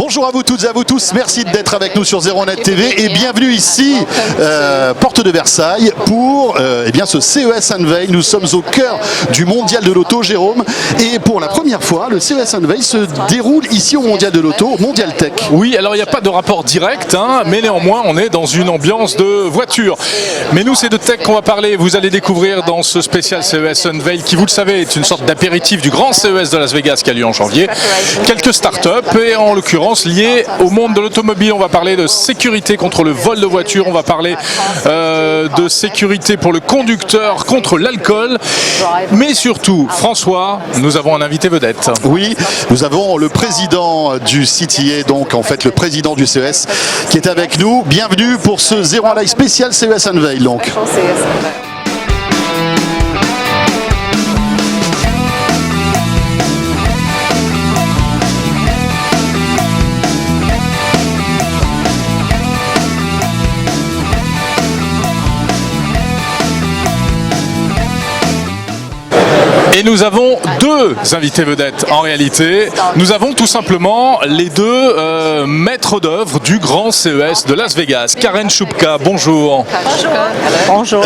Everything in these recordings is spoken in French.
Bonjour à vous toutes et à vous tous, merci d'être avec nous sur 01net TV et bienvenue ici, porte de Versailles, pour eh bien, ce CES Unveil. Nous sommes au cœur du Mondial de l'Auto, Jérôme, et pour la première fois, le CES Unveil se déroule ici au Mondial de l'Auto, au Mondial Tech. Oui, alors il n'y a pas de rapport direct, mais néanmoins on est dans une ambiance de voiture. Mais nous c'est de tech qu'on va parler, vous allez découvrir dans ce spécial CES Unveil qui, vous le savez, est une sorte d'apéritif du grand CES de Las Vegas qui a lieu en janvier. Quelques startups et en l'occurrence liées au monde de l'automobile. On va parler de sécurité contre le vol de voiture, on va parler de sécurité pour le conducteur contre l'alcool, mais surtout, François, nous avons un invité vedette. Oui, nous avons le président du CTA, donc en fait le président du CES, qui est avec nous. Bienvenue pour ce 01 Live spécial CES Unveil donc. Et nous avons deux invités vedettes en réalité. Nous avons tout simplement les deux maîtres d'œuvre du grand CES de Las Vegas. Karen Shupka, bonjour. Bonjour.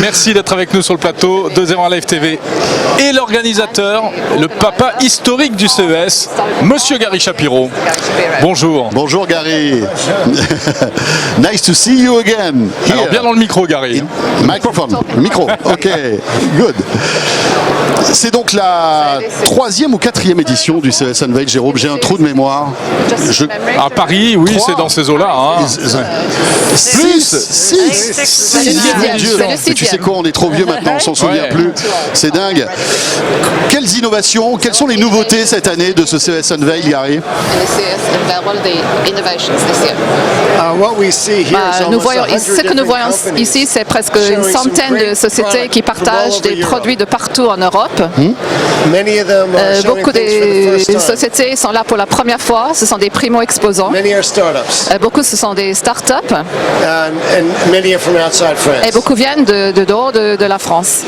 Merci d'être avec nous sur le plateau de 01 Live TV. Et l'organisateur, le papa historique du CES, Monsieur Gary Shapiro. Bonjour. Bonjour Gary. Nice to see you again. Alors bien dans le micro, Gary. Microphone, micro. Ok, good. C'est donc la 3e ou 4e édition du CES Unveil, Jérôme, j'ai un trou de mémoire. À Paris, oui, c'est dans ces eaux-là. Plus 6. Tu sais quoi, on est trop vieux maintenant, on s'en souvient plus. C'est dingue. Quelles innovations, quelles sont les nouveautés cette année de ce CES Unveil, Gary? Ce que nous voyons ici, c'est presque une centaine de sociétés qui partagent des produits de partout en Europe. Beaucoup de sociétés sont là pour la première fois, ce sont des primo-exposants. Beaucoup ce sont des start-up et beaucoup viennent de dehors de la France.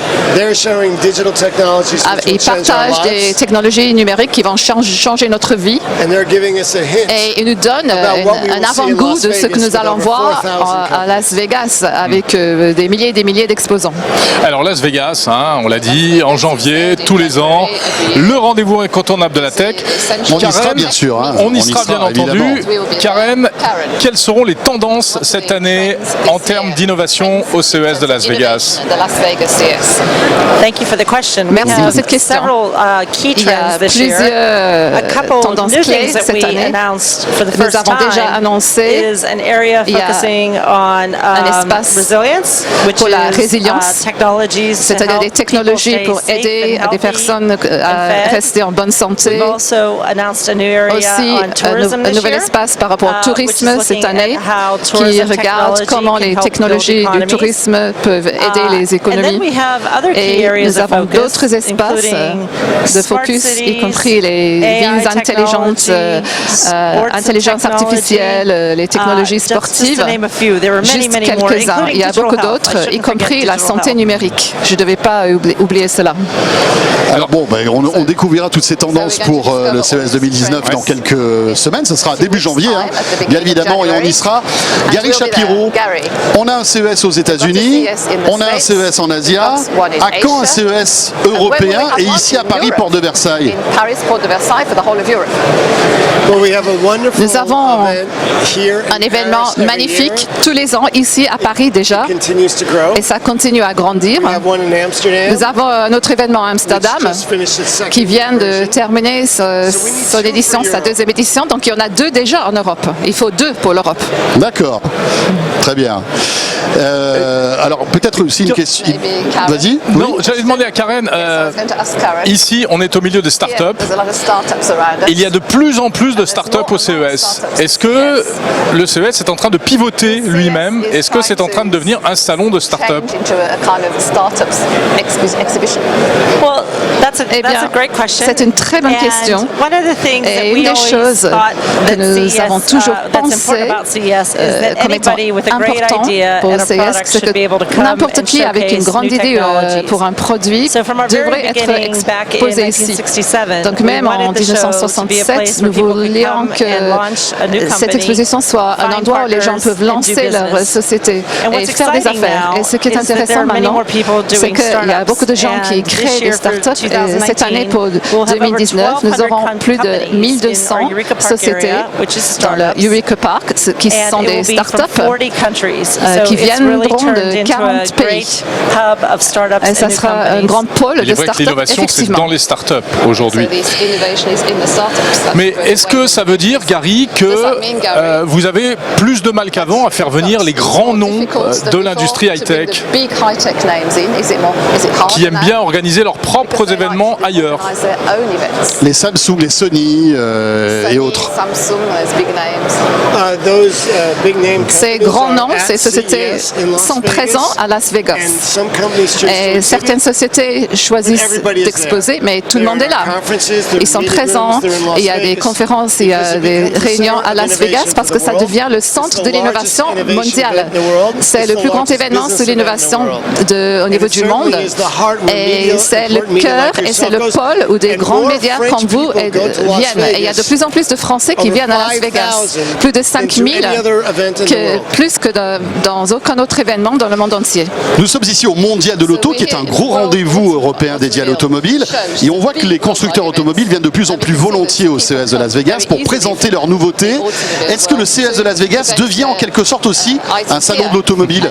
Ils partagent des technologies numériques qui vont changer notre vie et ils nous donnent un avant-goût de ce que nous allons voir à Las Vegas avec des milliers et des milliers d'exposants. Alors Las Vegas, on l'a dit, en janvier, tous les ans, le rendez-vous incontournable de la tech. On y sera bien sûr. On y sera bien entendu. Karen, quelles seront les tendances cette année en termes d'innovation au CES de Las Vegas? Merci pour cette question. Il y a plusieurs tendances clés cette année. Nous avons déjà annoncé il y a un espace pour la résilience, c'est-à-dire des technologies pour aider des personnes à rester en bonne santé. Aussi, un nouvel espace par rapport au tourisme cette année qui regarde comment les technologies du tourisme peuvent aider les économies. Et nous avons d'autres espaces de focus, y compris les villes intelligentes, intelligence artificielle, les technologies sportives, juste quelques-uns. Il y a beaucoup d'autres, y compris la santé numérique. Je ne devais pas oublier cela. Alors bon, on découvrira toutes ces tendances pour le CES 2019 dans quelques semaines. Ce sera début janvier, bien évidemment, et on y sera. Gary Shapiro, on a un CES aux États-Unis, on a un CES en Asie. À quand un CES européen et ici à Paris, Porte de Versailles? Nous avons un événement magnifique tous les ans ici à Paris déjà, et ça continue à grandir. Nous avons un autre événement à Amsterdam qui vient de terminer son édition, sa deuxième édition, donc il y en a deux déjà en Europe. Il faut deux pour l'Europe. D'accord, très bien. Alors peut-être aussi une question. Vas-y. Non, j'allais demander à Karen. Ici, on est au milieu des startups. Il y a de plus en plus de startups au CES. Est-ce que le CES est en train de pivoter lui-même? Est-ce que c'est en train de devenir un salon de startups? Eh bien, c'est une très bonne question. Et une des choses que nous avons toujours pensé comme étant important pour le CES, c'est que n'importe qui avec une grande idée pour un produit devrait être exposé ici. Donc même en 1967, nous voulions voulions que cette exposition soit un endroit où les gens peuvent lancer leur société et faire des affaires. Et ce qui est intéressant maintenant, c'est qu'il y a beaucoup de gens qui créent des startups. Et cette année, pour 2019, nous aurons plus de 1200 sociétés dans le Eureka Park, qui sont des startups qui viendront de 40 pays. Et ça sera un grand pôle de startups, l'innovation, c'est dans les startups aujourd'hui. Mais est-ce que ça veut dire, Gary, que vous avez plus de mal qu'avant à faire venir les grands noms de l'industrie high-tech qui aiment bien organiser leurs propres événements ailleurs? Les Samsung, les Sony et autres. Ces grands noms, ces sociétés sont présents à Las Vegas. Et certaines sociétés choisissent d'exposer, mais tout le monde est là. Ils sont présents, il y a des conférences, il y a des réunions à Las Vegas parce que ça devient le centre de l'innovation mondiale. C'est le plus grand événement sur l'innovation au niveau du monde. Et c'est le cœur et c'est le pôle où des grands médias comme vous viennent. Et il y a de plus en plus de Français qui viennent à Las Vegas. Plus de 5000, plus que dans aucun autre événement dans le monde entier. Nous sommes ici au Mondial de l'Auto, qui est un gros rendez-vous européen dédié à l'automobile. Et on voit que les constructeurs automobiles viennent de plus en plus volontiers au CES de Las Vegas pour présenter leurs nouveautés. Est-ce que le CES de Las Vegas devient en quelque sorte aussi un salon de l'automobile?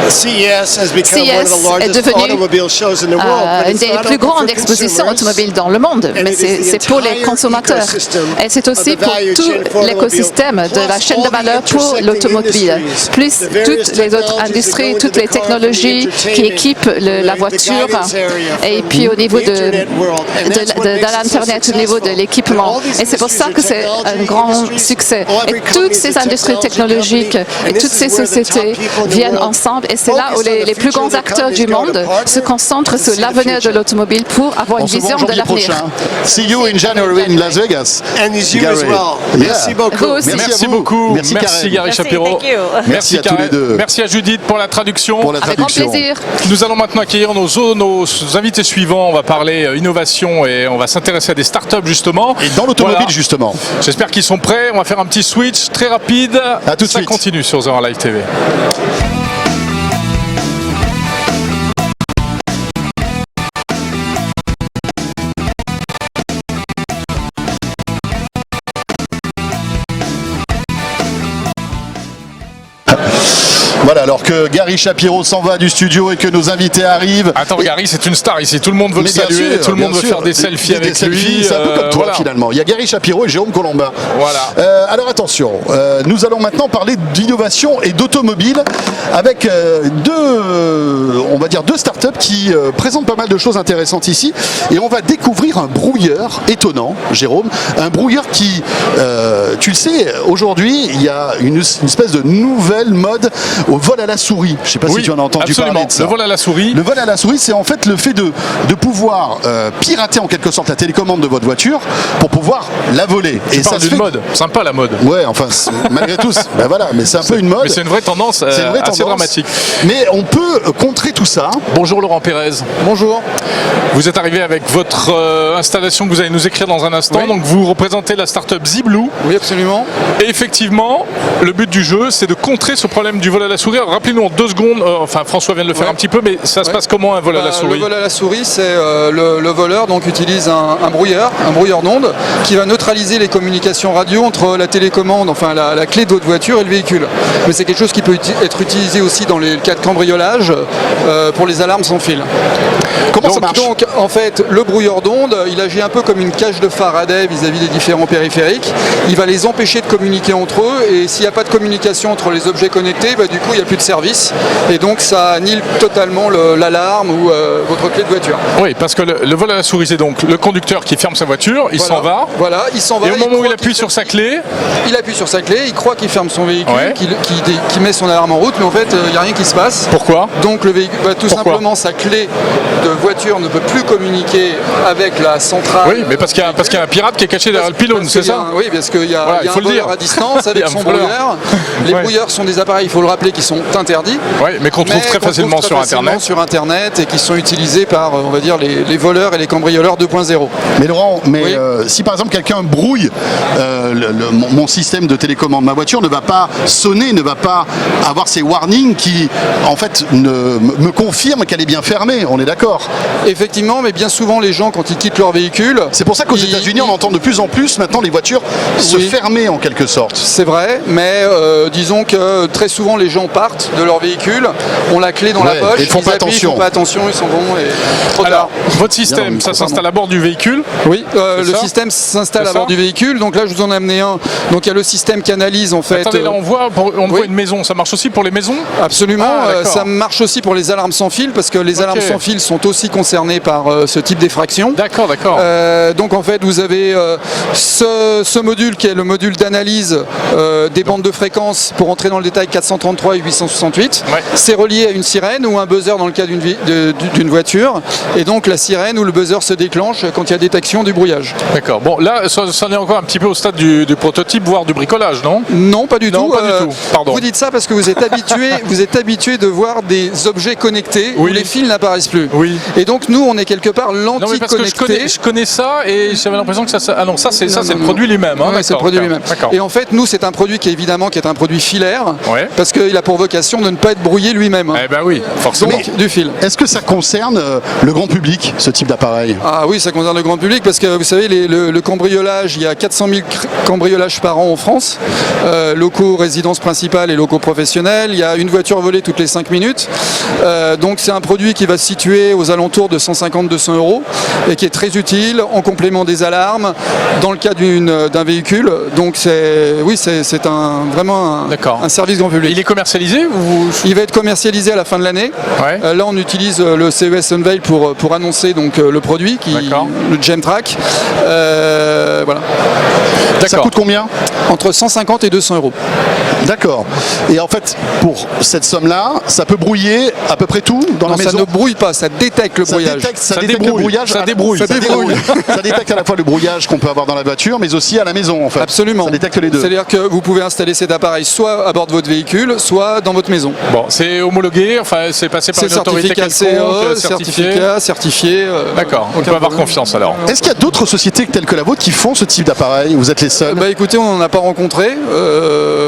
CES est devenu une des plus grandes expositions automobiles dans le monde, mais c'est pour les consommateurs. Et c'est aussi pour tout l'écosystème de la chaîne de valeur pour l'automobile, plus toutes les autres industries, toutes les technologies qui équipent la voiture, et puis au niveau de l'Internet, au niveau de l'équipement. Et c'est pour ça que c'est un grand succès. Et toutes ces industries technologiques et toutes ces sociétés viennent ensemble, et c'est là où les plus grands acteurs du monde se concentrent sur l'avenir de l'automobile pour avoir une vision de l'avenir. See you in January in Las Vegas. And you as well. Merci beaucoup. Merci beaucoup. Merci Gary Shapiro. Merci à tous les deux. Merci à Judith pour la traduction. Avec grand plaisir. Nous allons maintenant accueillir nos invités suivants. On va parler innovation et on va s'intéresser à des startups justement. Et dans l'automobile justement. J'espère qu'ils sont prêts. On va faire un petit switch très rapide. À tout de suite. Ça continue sur The Live TV. Voilà, alors que Gary Shapiro s'en va du studio et que nos invités arrivent. Attends, Gary, c'est une star ici. Tout le monde veut le saluer, tout le monde veut faire des selfies avec lui. C'est un peu comme toi finalement. Il y a Gary Shapiro et Jérôme Colombin. Voilà. Alors attention, nous allons maintenant parler d'innovation et d'automobile avec deux startups qui présentent pas mal de choses intéressantes ici. Et on va découvrir un brouilleur étonnant, Jérôme. Un brouilleur qui, tu le sais, aujourd'hui, il y a une espèce de nouvelle mode au vol à la souris. Je ne sais pas si tu en as entendu parler de ça. Le vol à la souris. Le vol à la souris, c'est en fait le fait de pouvoir pirater en quelque sorte la télécommande de votre voiture pour pouvoir la voler. Et ça d'une mode. Sympa la mode. Ouais, enfin, malgré tout, ben voilà, mais c'est un peu une mode. Mais c'est une vraie tendance assez dramatique. Mais on peut contrer tout ça. Bonjour Laurent Pérez. Bonjour. Vous êtes arrivé avec votre installation que vous allez nous écrire dans un instant. Oui. Donc vous représentez la start-up ZBlue. Oui, absolument. Et effectivement, le but du jeu, c'est de contrer ce problème du vol à la souris. Rappelez-nous en 2 secondes, enfin François vient de le faire un petit peu, mais ça se passe comment un vol à la souris? Le vol à la souris, c'est le voleur donc utilise un brouilleur d'onde qui va neutraliser les communications radio entre la télécommande, enfin la clé de votre voiture et le véhicule. Mais c'est quelque chose qui peut être utilisé aussi dans les cas de cambriolage pour les alarmes sans fil. Comment ça marche? Donc en fait, le brouilleur d'onde, il agit un peu comme une cage de Faraday vis-à-vis des différents périphériques. Il va les empêcher de communiquer entre eux, et s'il n'y a pas de communication entre les objets connectés, du coup il n'y a plus de service, et donc ça annule totalement l'alarme ou votre clé de voiture. Oui, parce que le vol à la souris, c'est donc le conducteur qui ferme sa voiture, il s'en va. Voilà, il s'en va. Et au moment où il appuie sur sa clé, il appuie sur sa clé, il croit qu'il ferme son véhicule, qui met son alarme en route, mais en fait il n'y a rien qui se passe. Pourquoi? Donc le véhicule, tout simplement sa clé de voiture ne peut plus communiquer avec la centrale. Oui, mais parce qu'il y a un pirate qui est caché derrière le pylône, c'est ça? Oui, parce qu'il y a un voleur à distance avec son brouilleur. Les brouilleurs sont des appareils, il faut le rappeler, qui sont interdits. Oui, mais qu'on trouve très facilement sur Internet et qui sont utilisés par, on va dire, les voleurs et les cambrioleurs 2.0. Mais Laurent, si par exemple quelqu'un brouille mon système de télécommande, ma voiture ne va pas sonner, ne va pas avoir ces warnings qui, en fait, me confirment qu'elle est bien fermée. On est d'accord? Effectivement, mais bien souvent, les gens, quand ils quittent leur véhicule... C'est pour ça qu'aux États-Unis, on entend de plus en plus maintenant les voitures se fermer en quelque sorte. C'est vrai, mais disons que très souvent, les gens partent de leur véhicule, ont la clé dans la poche, ils font pas attention, ils s'en vont et trop tard. Votre système, ça s'installe à bord du véhicule? Oui, le système s'installe à bord du véhicule. Donc là, je vous en ai amené un. Donc il y a le système qui analyse en fait. Attendez, là on voit une maison. Ça marche aussi pour les maisons? Absolument. Ça marche aussi pour les alarmes sans fil parce que les alarmes sans fil sont aussi concernées par ce type d'effraction. D'accord. Donc en fait, vous avez ce module qui est le module d'analyse des bandes de fréquences pour entrer dans le détail 433 et 868. Ouais. C'est relié à une sirène ou un buzzer dans le cas d'une voiture. Et donc la sirène ou le buzzer se déclenche quand il y a détection du brouillage. D'accord. Bon, là, ça en est encore un petit peu au stade du prototype, voire du bricolage, non? Non, pas du tout. Pas du tout. Pardon. Vous dites ça parce que vous êtes habitué de voir des objets connectés où les fils n'apparaissent plus. Oui. Et donc nous, on est quelque part l'anti-connecté. Je connais ça et j'avais l'impression que ça. Ah non, ça c'est le produit lui-même. Hein, c'est le produit lui-même. Et en fait, nous, c'est un produit qui est un produit filaire, parce qu'il a pour vocation de ne pas être brouillé lui-même. Eh ben oui, forcément. Donc, du fil. Est-ce que ça concerne le grand public, ce type d'appareil? Ah oui, ça concerne le grand public parce que vous savez, le cambriolage, il y a 400 000 cambriolages par an en France, locaux, résidences principales et locaux professionnels. Il y a une voiture volée toutes les 5 minutes. Donc c'est un produit qui va se situer aux alentours de 150-200 € et qui est très utile en complément des alarmes dans le cas d'un véhicule. Donc c'est vraiment un service grand public. Il est commercialisé ou... Il va être commercialisé à la fin de l'année. Ouais. Là on utilise le CES Unveil pour annoncer donc le produit, le GemTrack. Voilà. Ça coûte combien? Entre 150 et 200 €. D'accord. Et en fait, pour cette somme-là, ça peut brouiller à peu près tout dans la maison? Ça ne brouille pas, ça détecte le brouillage. Ça détecte le brouillage. Ça débrouille. Ça détecte à la fois le brouillage qu'on peut avoir dans la voiture, mais aussi à la maison, en fait. Absolument. Ça détecte les deux. C'est-à-dire que vous pouvez installer cet appareil soit à bord de votre véhicule, soit dans votre maison. Bon, c'est homologué, enfin, c'est passé par une autorité quelconque, certifié. D'accord, on peut avoir confiance alors. Est-ce qu'il y a d'autres sociétés telles que la vôtre qui font ce type d'appareil? Vous êtes les seuls? Écoutez, on n'en a pas rencontré.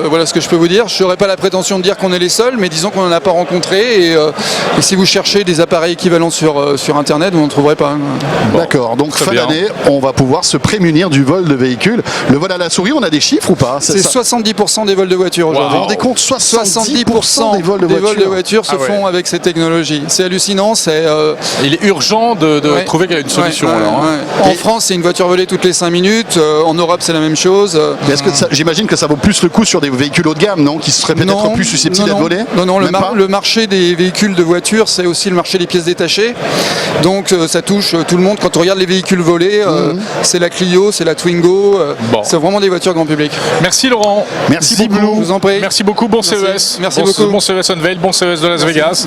Voilà ce que je peux vous dire. Je n'aurais pas la prétention de dire qu'on est les seuls, mais disons qu'on n'en a pas rencontré. Et si vous cherchez des appareils équivalents sur Internet, vous n'en trouverez pas. Bon, d'accord, donc fin d'année, on va pouvoir se prémunir du vol de véhicules. Le vol à la souris, on a des chiffres ou pas? C'est 70% des vols de voitures aujourd'hui. Vous vous rendez compte? 70% des vols de voitures se font avec ces technologies. C'est hallucinant. Il est urgent de trouver une solution. En France, c'est une voiture volée toutes les 5 minutes. En Europe, c'est la même chose. Est-ce que j'imagine que ça vaut plus le coup sur des véhicules haut de gamme, non? Qui seraient peut-être plus susceptibles d'être volés? Non, le marché des véhicules de voiture, c'est aussi le marché des pièces détachées. Donc ça touche tout le monde. Quand on regarde les véhicules volés, c'est la Clio, c'est la Twingo. C'est vraiment des voitures grand public. Merci Laurent. Merci beaucoup. Je vous en prie. Merci beaucoup. Bon CES. Merci beaucoup. Bon CES Unveil, bon CES de Las Vegas.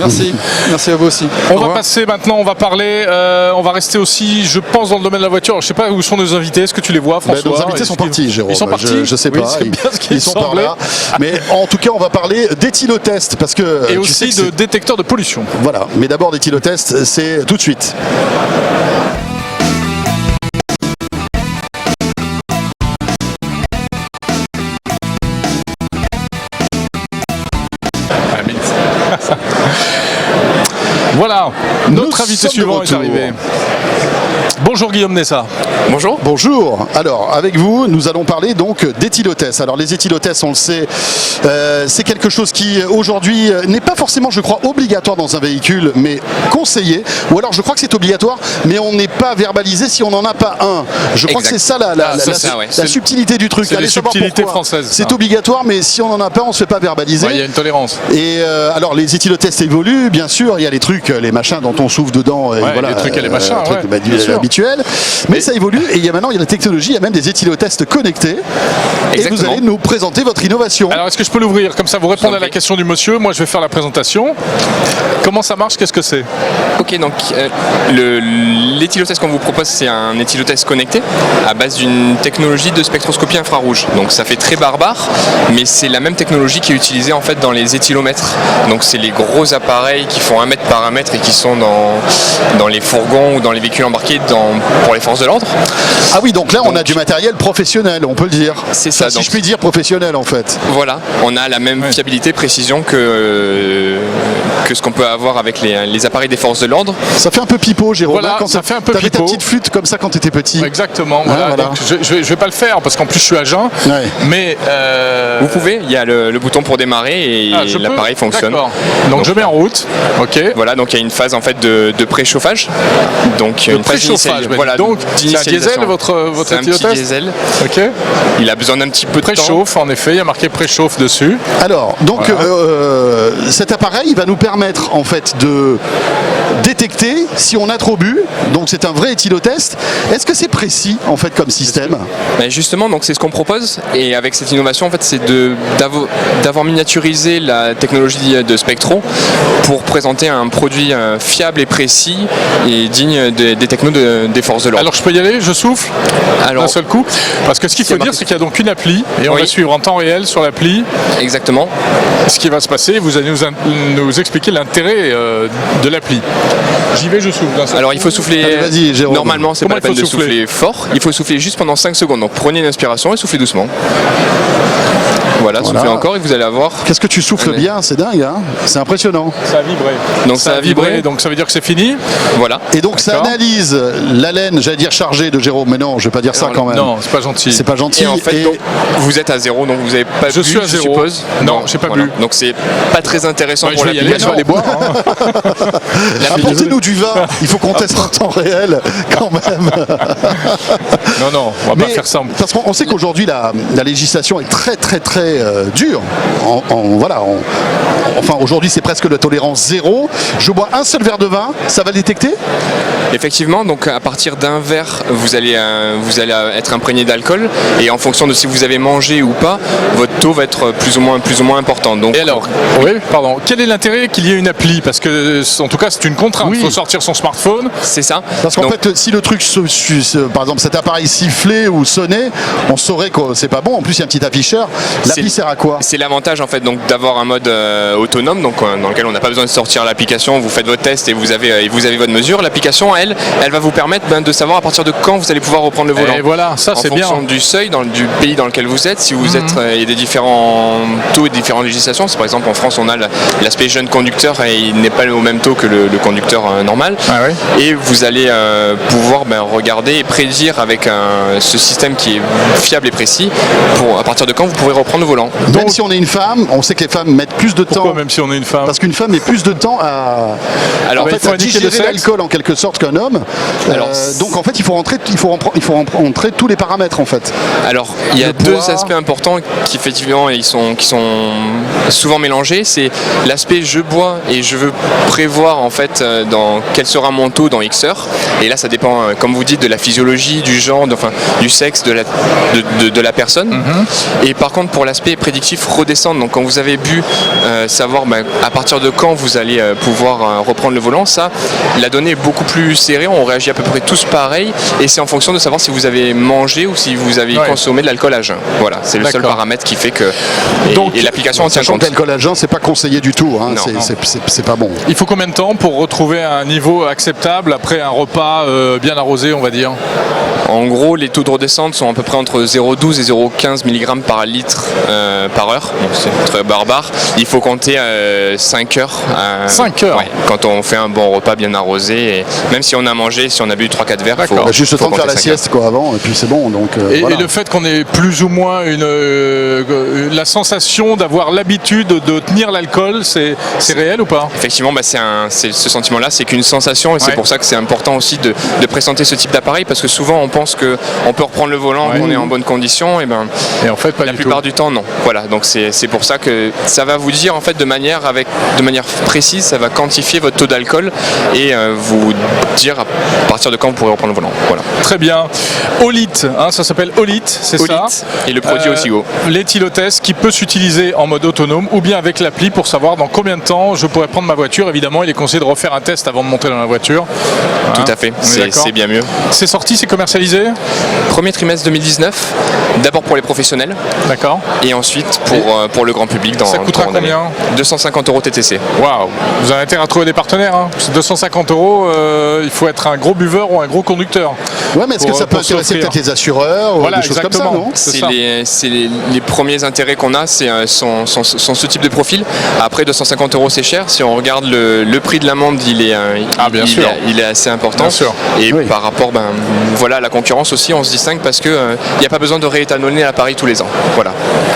Merci à vous aussi. On va passer maintenant, on va parler, on va rester aussi, je pense, dans le domaine de la voiture. Je ne sais pas où sont nos invités. Est-ce que tu les vois, François? Nos invités sont partis, Jérôme. Ils sont partis. Je sais pas. Ils sont par là. Mais en tout cas, on va parler d'éthylotest parce que et aussi de détecteurs de pollution. Voilà. Mais d'abord d'éthylotest, c'est tout de suite. Voilà, notre invité suivant est arrivé. Bonjour Guillaume Nessa. Bonjour. Bonjour. Alors, avec vous, nous allons parler donc d'éthylotests. Alors, les éthylotests, on le sait, c'est quelque chose qui, aujourd'hui, n'est pas forcément, je crois, obligatoire dans un véhicule, mais conseillé. Ou alors, je crois que c'est obligatoire, mais on n'est pas verbalisé si on n'en a pas un. Je crois que c'est ça la subtilité du truc. C'est la subtilité française. C'est obligatoire, mais si on n'en a pas, on ne se fait pas verbaliser. Il y a une tolérance. Et alors, les éthylotests évoluent, bien sûr. Il y a les trucs, les machins dont on souffle dedans. Et voilà, les trucs et les machins, habituel. Mais ça évolue et il y a la technologie, il y a même des éthylotests connectés. Exactement. Et vous allez nous présenter votre innovation. Alors, est-ce que je peux l'ouvrir? Comme ça, vous répondez à la question du monsieur. Moi, je vais faire la présentation. Comment ça marche? Qu'est-ce que c'est? Ok, donc l'éthylotest qu'on vous propose, c'est un éthylotest connecté à base d'une technologie de spectroscopie infrarouge. Donc ça fait très barbare, mais c'est la même technologie qui est utilisée en fait dans les éthylomètres. Donc c'est les gros appareils qui font 1 mètre par 1 mètre et qui sont dans les fourgons ou dans les véhicules embarqués pour les forces de l'ordre. Ah oui, donc là on a du matériel professionnel, on peut le dire. C'est ça. Si je puis dire professionnel en fait. Voilà, on a la même fiabilité, précision que ce qu'on peut avoir avec les appareils des forces de l'ordre. Ça fait un peu pipeau, Jérôme. Voilà, quand ça fait un peu t'avais ta pipeau. petite flûte comme ça quand t'étais petit. Exactement. Voilà. Voilà. Donc, je vais pas le faire parce qu'en plus je suis à jeun. Ouais. Mais Vous pouvez, il y a le bouton pour démarrer et l'appareil fonctionne. D'accord. Donc je mets en route. Ok. Voilà, donc il y a une phase en fait de préchauffage. Donc une phase Préchauffage. initiale. Voilà, Donc c'est un diesel votre c'est un petit éthylotest? diesel. Ok. Il a besoin d'un petit peu de temps. Préchauffe, en effet, il y a marqué préchauffe dessus. Alors, donc cet appareil va nous permettre en fait de détecter si on a trop bu. Donc c'est un vrai éthylotest. Est-ce que c'est précis en fait comme système? Ben justement, donc c'est ce qu'on propose et avec cette innovation en fait, c'est d'avoir miniaturisé la technologie de Spectro pour présenter un produit fiable et précis et digne des technos des forces de l'ordre. Alors je peux y aller, je souffle d'un seul coup. Parce que ce qu'il faut dire, c'est qu'il y a donc une appli et on va suivre en temps réel sur l'appli. Exactement. Ce qui va se passer, vous allez nous expliquer l'intérêt de l'appli. J'y vais, je souffle d'un seul coup. Alors il faut souffler. Allez, vas-y, Jérôme. Normalement, c'est pas la peine de souffler fort. Il faut souffler juste pendant 5 secondes. Donc prenez une inspiration et soufflez doucement. Voilà, soufflez encore et vous allez avoir. Qu'est-ce que tu souffles bien, c'est dingue, hein, c'est impressionnant. Ça a vibré. Donc ça a vibré, donc ça veut dire que c'est fini. Voilà. Et donc ça analyse l'haleine, j'allais dire chargée de Jérôme, mais non, je vais pas dire ça quand même. Non, c'est pas gentil. C'est pas gentil. Et en fait, donc, vous êtes à 0, donc vous avez pas bu. Je suis à 0. Suppose. Non, j'ai pas bu. Donc c'est pas très intéressant pour je vais y aller, je vais aller boire. Apportez-nous du vin, il faut qu'on teste en temps réel quand même. Non, on va pas faire ça. Parce qu'on sait qu'aujourd'hui la législation est très dure. Enfin aujourd'hui c'est presque la tolérance 0. Je bois un seul verre de vin, ça va le détecter? Effectivement, donc à partir d'un verre, vous allez être imprégné d'alcool et en fonction de si vous avez mangé ou pas, votre taux va être plus ou moins important. Donc, et alors, quel est l'intérêt qu'il y ait une appli? Parce que en tout cas c'est une contrainte, il faut sortir son smartphone. C'est ça. Parce qu'en fait si le truc, par exemple cet appareil sifflait ou sonnait, on saurait que c'est pas bon. En plus il y a un petit afficheur. L'appli sert à quoi? C'est l'avantage en fait donc d'avoir un mode autonome, donc dans lequel on n'a pas besoin de sortir l'application, vous faites votre test et vous avez votre mesure. L'application elle va vous permettre de savoir à partir de quand vous allez pouvoir reprendre le volant. Et voilà, ça c'est bien. En fonction du seuil, du pays dans lequel vous êtes, si vous êtes, il y a des différents taux et différentes législations. Par exemple en France on a l'aspect jeune conducteur et il n'est pas au même taux que le conducteur normal. Ah oui. Et vous allez pouvoir regarder et prédire avec ce système qui est fiable et précis à partir de quand vous pourrez reprendre le volant. Donc, même si on est une femme, on sait que les femmes mettent plus de temps. Pourquoi même si on est une femme? Parce qu'une femme met plus de temps à digérer l'alcool en quelque sorte qu'un homme. Donc en fait il faut rentrer tous les paramètres en fait. Alors il y a deux aspects importants qui effectivement qui sont souvent mélangés. C'est l'aspect je bois et je veux prévoir en fait dans quel sera mon taux dans X heures. Et là ça dépend comme vous dites de la physiologie, du genre, du sexe de la personne. Et par contre pour l'aspect prédictif redescendre, donc quand vous avez bu, savoir à partir de quand vous allez pouvoir reprendre le volant, ça la donnée est beaucoup plus serrée, on réagit à peu près tous pareil et c'est en fonction de savoir si vous avez mangé ou si vous avez consommé de l'alcool à jeun. Voilà, c'est le seul paramètre qui fait que et l'application en tient compte. L'alcool à jeun c'est pas conseillé du tout, hein. C'est pas bon. Il faut combien de temps pour retrouver un niveau acceptable après un repas bien arrosé on va dire? En gros, les taux de redescente sont à peu près entre 0,12 et 0,15 mg par litre par heure. Donc, c'est très barbare. Il faut compter 5 heures. 5 heures quand on fait un bon repas bien arrosé. Et même si on a mangé, si on a bu 3-4 verres, il faut juste le temps de faire la sieste avant et puis c'est bon. Donc, et le fait qu'on ait plus ou moins la sensation d'avoir l'habitude de tenir l'alcool, c'est réel ou pas? Effectivement, ce sentiment-là, c'est qu'une sensation et c'est pour ça que c'est important aussi de présenter ce type d'appareil parce que souvent on pense qu'on peut reprendre le volant, qu'on est en bonne condition et en fait pas la plupart du temps, non. Voilà, donc c'est pour ça que ça va vous dire en fait de manière précise, ça va quantifier votre taux d'alcool et vous dire à partir de quand vous pourrez reprendre le volant. Voilà. Très bien. Olit, hein, ça s'appelle Olit, c'est ça. Et le produit Osigo. L'éthylotest qui peut s'utiliser en mode autonome ou bien avec l'appli pour savoir dans combien de temps je pourrais prendre ma voiture. Évidemment, il est conseillé de refaire un test avant de monter dans la voiture. Tout à fait, c'est bien mieux. C'est sorti, c'est commercialisé. Premier trimestre 2019, d'abord pour les professionnels. D'accord. Et ensuite pour le grand public dans ça coûtera combien? 250 € TTC. Waouh, vous avez intérêt à trouver des partenaires. Hein. 250 €, il faut être un gros buveur ou un gros conducteur. Ouais, mais est-ce que ça peut intéresser peut-être les assureurs ou des choses comme ça, non? C'est les premiers intérêts qu'on a, c'est ce type de profil. Après 250 € c'est cher. Si on regarde le prix de l'amende, il est assez important. Bien sûr. Et par rapport à la concurrence aussi, on se distingue parce qu'il n'y a pas besoin de rééthanoler l'appareil tous les ans. Voilà.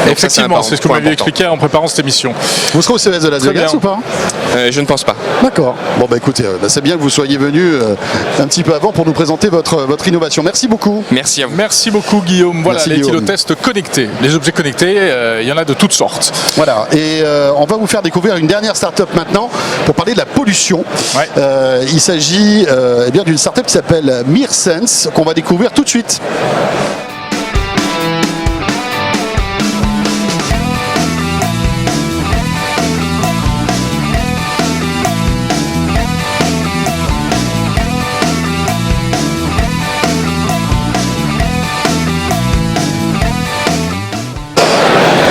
Donc effectivement, c'est ce que vous m'aviez expliqué en préparant cette émission. Vous serez au CES de Las Vegas ou pas? Je ne pense pas. D'accord. Bon écoutez, c'est bien que vous soyez venu un petit peu avant pour nous présenter votre innovation. Merci beaucoup. Merci à vous. Merci beaucoup Guillaume. Voilà, les éthylotestes connectés. Les objets connectés, il y en a de toutes sortes. Voilà, et on va vous faire découvrir une dernière start-up maintenant pour parler de la pollution. Ouais. Il s'agit d'une start-up qui s'appelle MirSense qu'on va découvrir tout de suite.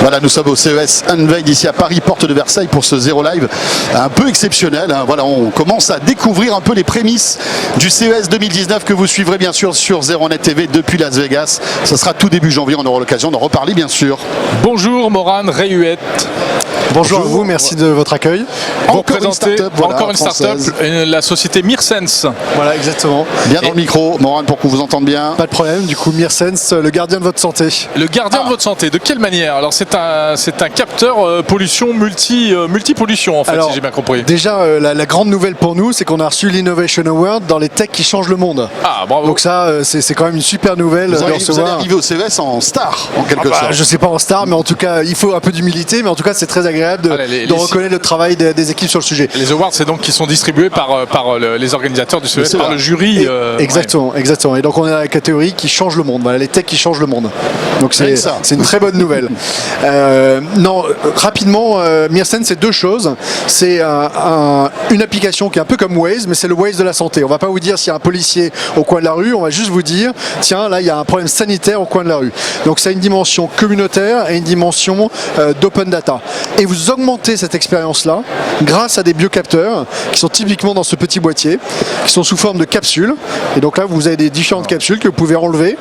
Voilà, nous sommes au CES Unveil ici à Paris, porte de Versailles, pour ce Zéro Live un peu exceptionnel. Hein. Voilà, on commence à découvrir un peu les prémices du CES 2019 que vous suivrez bien sûr sur Zeronet TV depuis Las Vegas. Ce sera tout début janvier, on aura l'occasion d'en reparler bien sûr. Bonjour Morane Rayuette. Bonjour à vous, merci de votre accueil. Encore une start-up, la société MirSense. Voilà, exactement. Bien dans le micro, Morane, pour qu'on vous entende bien. Pas de problème, du coup MirSense, le gardien de votre santé. Le gardien de votre santé, de quelle manière? Alors c'est un capteur pollution multi-pollution en fait, alors, si j'ai bien compris. Déjà, la grande nouvelle pour nous, c'est qu'on a reçu l'Innovation Award dans les techs qui changent le monde. Ah, bravo. Donc ça, c'est quand même une super nouvelle de recevoir. Vous allez arriver au CES en star, en quelque sorte. Je sais pas en star, mais en tout cas, il faut un peu d'humilité, mais en tout cas, c'est très agréable de reconnaître le travail des équipes sur le sujet. Les awards, c'est donc qui sont distribués par les organisateurs du CES, par le jury. Exactement. Et donc on est dans la catégorie qui change le monde. Voilà, les techs qui changent le monde. Donc c'est une très bonne nouvelle. Rapidement, MirSense, c'est deux choses. C'est une application qui est un peu comme Waze, mais c'est le Waze de la santé. On va pas vous dire s'il y a un policier au coin de la rue, on va juste vous dire, tiens, là il y a un problème sanitaire au coin de la rue. Donc ça a une dimension communautaire et une dimension d'open data. Et vous augmentez cette expérience-là grâce à des biocapteurs qui sont typiquement dans ce petit boîtier, qui sont sous forme de capsules. Et donc là, vous avez des différentes capsules que vous pouvez enlever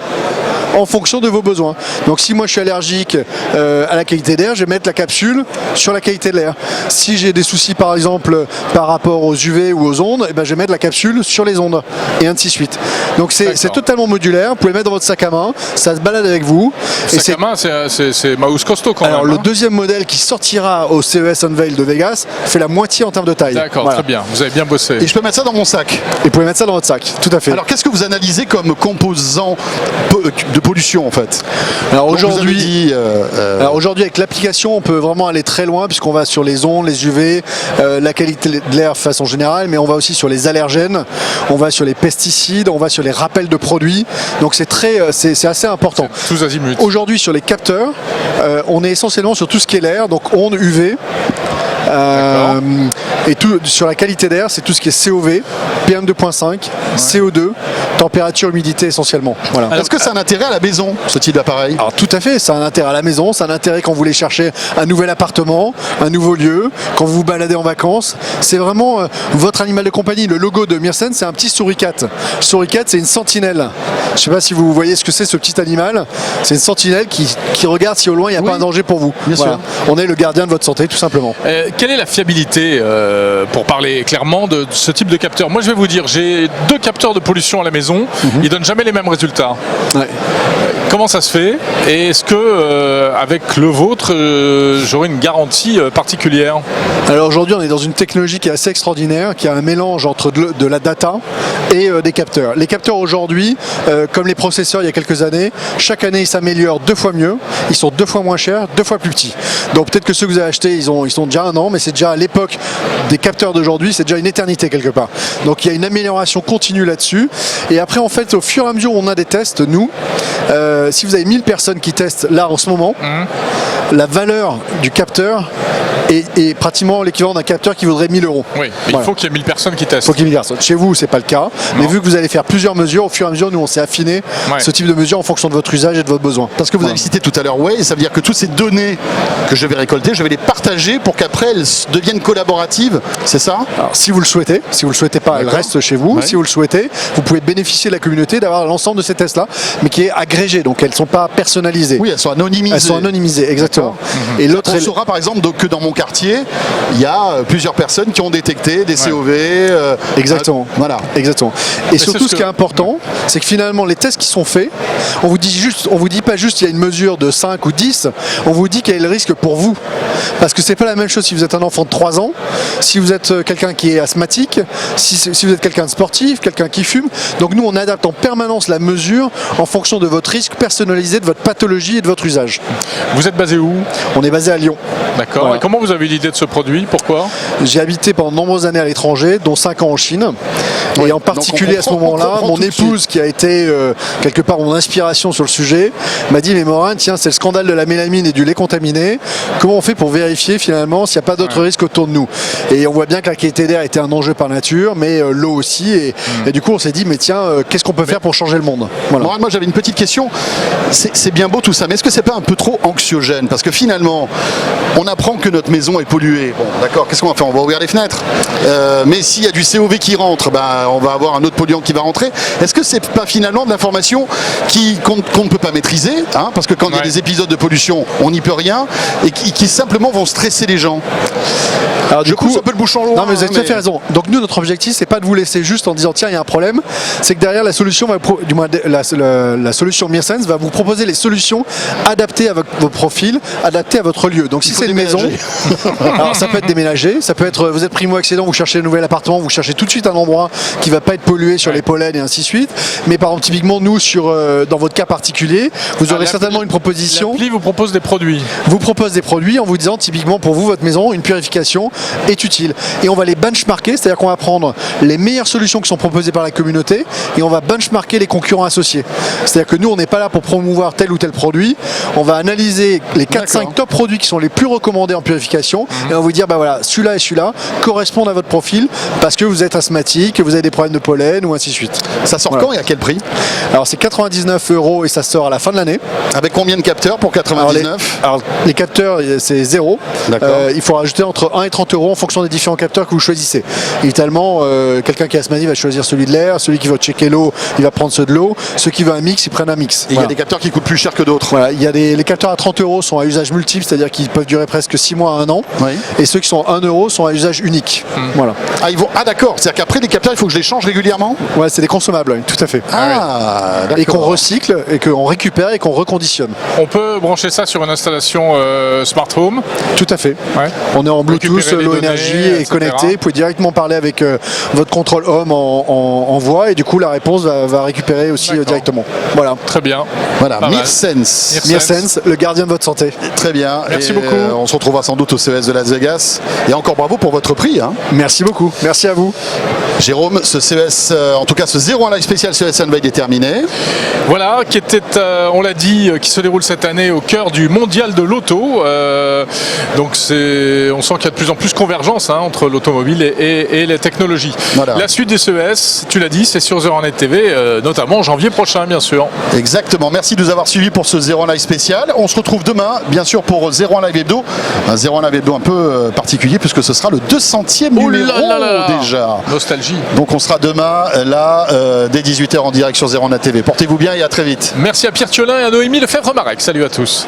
en fonction de vos besoins. Donc si moi je suis allergique à la qualité d'air, je vais mettre la capsule sur la qualité de l'air. Si j'ai des soucis par exemple par rapport aux UV ou aux ondes, je vais mettre la capsule sur les ondes et ainsi de suite. Donc c'est totalement modulaire, vous pouvez mettre dans votre sac à main, ça se balade avec vous. Sac à main, c'est mouse costaud quand même. Alors le deuxième modèle qui sortira au CES Unveil de Vegas fait la moitié en termes de taille. D'accord, voilà. Très bien, vous avez bien bossé. Et je peux mettre ça dans mon sac. Et vous pouvez mettre ça dans votre sac, tout à fait. Alors qu'est-ce que vous analysez comme composant de pollution en fait? Alors aujourd'hui, avec l'application, on peut vraiment aller très loin puisqu'on va sur les ondes, les UV, la qualité de l'air de façon générale, mais on va aussi sur les allergènes, on va sur les pesticides, on va sur les rappels de produits. Donc c'est assez important. Tous azimuts. Aujourd'hui sur les capteurs, on est essentiellement sur tout ce qui est l'air, donc ondes UV. Et tout, sur la qualité d'air, c'est tout ce qui est COV, PM2.5, CO2, température, humidité essentiellement. Voilà. Est-ce que ça a un intérêt à la maison, ce type d'appareil? Alors tout à fait, ça a un intérêt à la maison, ça a un intérêt quand vous voulez chercher un nouvel appartement, un nouveau lieu, quand vous vous baladez en vacances. C'est vraiment votre animal de compagnie. Le logo de MirSense, c'est un petit souricate. Le souricate, c'est une sentinelle. Je ne sais pas si vous voyez ce que c'est ce petit animal. C'est une sentinelle qui regarde si au loin il n'y a pas un danger pour vous. Bien sûr. On est le gardien de votre santé, tout simplement. Quelle est la fiabilité, pour parler clairement, de ce type de capteur? Moi, je vais vous dire, j'ai 2 capteurs de pollution à la maison. Ils donnent jamais les mêmes résultats. Ouais. Comment ça se fait? Et est-ce que avec le vôtre, j'aurai une garantie particulière? Alors aujourd'hui, on est dans une technologie qui est assez extraordinaire, qui a un mélange entre de la data et des capteurs. Les capteurs aujourd'hui, comme les processeurs il y a quelques années, chaque année ils s'améliorent 2 fois mieux, ils sont 2 fois moins chers, 2 fois plus petits. Donc peut-être que ceux que vous avez achetés, ils sont déjà 1 an, mais c'est déjà à l'époque des capteurs d'aujourd'hui, c'est déjà une éternité quelque part. Donc il y a une amélioration continue là-dessus. Et après, en fait, au fur et à mesure où on a des tests, nous, si vous avez 1000 personnes qui testent là en ce moment, la valeur du capteur est pratiquement l'équivalent d'un capteur qui vaudrait 1000 euros. Oui, il faut qu'il y ait 1000 personnes qui testent. Il faut qu'il y ait 1000 personnes. Chez vous, c'est pas le cas, mais vu que vous allez faire plusieurs mesures, au fur et à mesure, nous, on s'est affiné ce type de mesure en fonction de votre usage et de votre besoin. Parce que vous avez cité tout à l'heure Waze, ça veut dire que toutes ces données que je vais récolter, je vais les partager pour qu'après elles deviennent collaboratives, c'est ça? Alors, si vous le souhaitez pas, elles restent chez vous. Ouais. Si vous le souhaitez, vous pouvez bénéficier de la communauté d'avoir l'ensemble de ces tests-là, mais qui est agrégé, donc elles ne sont pas personnalisées. Oui, elles sont anonymisées. Elles sont anonymisées, exactement. Et l'autre, on saura par exemple que dans mon quartier, il y a plusieurs personnes qui ont détecté des COV. Exactement. Voilà. Exactement. Et surtout, ce qui est important, c'est que finalement, les tests qui sont faits, on vous dit pas juste il y a une mesure de 5 ou 10, on vous dit quel est le risque pour vous. Parce que c'est pas la même chose si vous êtes un enfant de 3 ans, si vous êtes quelqu'un qui est asthmatique, si vous êtes quelqu'un de sportif, quelqu'un qui fume. Donc nous, on adapte en permanence la mesure en fonction de votre risque personnalisé, de votre pathologie et de votre usage. Vous êtes basé où? On est basé à Lyon. D'accord. Voilà. Et comment vous avez eu l'idée de ce produit? Pourquoi? J'ai habité pendant de nombreuses années à l'étranger, dont 5 ans en Chine. Oui. Et en particulier à ce moment-là, mon épouse, qui a été quelque part mon inspiration sur le sujet, m'a dit: mais Morin, tiens, c'est le scandale de la mélamine et du lait contaminé. Comment on fait pour vérifier finalement s'il n'y a pas d'autres risques autour de nous? Et on voit bien que la qualité d'air était un enjeu par nature, mais l'eau aussi. Et du coup, on s'est dit: mais tiens, qu'est-ce qu'on peut faire pour changer le monde? Voilà. Moi, j'avais une petite question. C'est bien beau tout ça, mais est-ce que c'est pas un peu trop anxiogène? Parce que finalement, on apprend que notre maison est polluée. Bon, d'accord, qu'est-ce qu'on va faire? On va ouvrir les fenêtres. Mais s'il y a du COV qui rentre, on va avoir un autre polluant qui va rentrer. Est-ce que c'est pas finalement de l'information qu'on ne peut pas maîtriser, hein? Parce que quand il y a des épisodes de pollution, on n'y peut rien, et qui simplement vont stresser les gens. Alors, du coup, c'est un peu le bouchon loin. Non, mais vous avez tout à fait raison. Donc nous, notre objectif, c'est pas de vous laisser juste en disant: tiens, il y a un problème. C'est que derrière, la solution la solution MirSense va vous proposer les solutions adaptées à votre profil, adaptées à votre lieu. Donc si c'est une maison, alors ça peut être déménager, ça peut être vous êtes primo-accédant, vous cherchez un nouvel appartement, vous cherchez tout de suite un endroit qui va pas être pollué sur les pollens et ainsi de suite. Mais par exemple, typiquement, nous, dans votre cas particulier, vous aurez certainement une proposition. L'appli vous propose des produits. Vous propose des produits en vous disant: typiquement pour vous, votre maison, une purification est utile. Et on va les benchmarker, c'est-à-dire qu'on va prendre les meilleures solutions qui sont proposées par la communauté et on va benchmarker les concurrents associés. C'est-à-dire que nous, on n'est pas là pour promouvoir tel ou tel produit. On va analyser les 4-5 top produits qui sont les plus recommandés en purification et on va vous dire: bah voilà, celui-là et celui-là correspondent à votre profil parce que vous êtes asthmatique, que vous avez des problèmes de pollen ou ainsi de suite. Ça sort quand et à quel prix? Alors c'est 99 € et ça sort à la fin de l'année. Avec combien de capteurs pour 99? Alors les capteurs, c'est 0. Il faut rajouter entre 1 et 30 € en fonction des différents capteurs que vous choisissez. Évidemment, quelqu'un qui est asthmatique va choisir celui de l'air, celui qui va checker l'eau, il va prendre ceux de l'eau, ceux qui veulent un mix, ils prennent un mix. Il y a des capteurs qui coûtent plus cher que d'autres. Voilà, il y a les capteurs à 30 € sont à usage multiple, c'est-à-dire qu'ils peuvent durer presque 6 mois à 1 an. Oui. Et ceux qui sont à 1 € sont à usage unique. Voilà. Ah d'accord, c'est-à-dire qu'après les capteurs, il faut que je les change régulièrement? Ouais, c'est des consommables, oui, tout à fait. Et qu'on recycle, et qu'on récupère et qu'on reconditionne. On peut brancher ça sur une installation Smart Home? Tout à fait. Ouais. On est en Bluetooth, Récupérer les low données, energy etc. et connecté. Vous pouvez directement parler avec votre contrôle home en voix et du coup la réponse va récupérer aussi directement. Voilà. Très bien. Voilà, Pas mal. MirSense. MirSense, le gardien de votre santé. Très bien. Merci Et, beaucoup. On se retrouvera sans doute au CES de Las Vegas. Et encore bravo pour votre prix, hein. Merci beaucoup. Merci à vous. Jérôme, ce CES, en tout cas ce 01 Live spécial CES Unveil est terminé. Voilà, qui était, on l'a dit, qui se déroule cette année au cœur du mondial de l'auto. Donc on sent qu'il y a de plus en plus convergence entre l'automobile et les technologies. Voilà. La suite des CES, tu l'as dit, c'est sur The Runnet TV, notamment en janvier prochain, bien sûr. Exactement. Merci de nous avoir suivis pour ce 01 Live spécial. On se retrouve demain, bien sûr, pour 01 Live Hebdo. Un 01 Live Hebdo un peu particulier puisque ce sera le 200e numéro déjà. Nostalgie. Donc on sera demain là dès 18h en direct sur 01 TV. Portez-vous bien et à très vite. Merci à Pierre Thiolin et à Noémie Lefebvre-Marec. Salut à tous.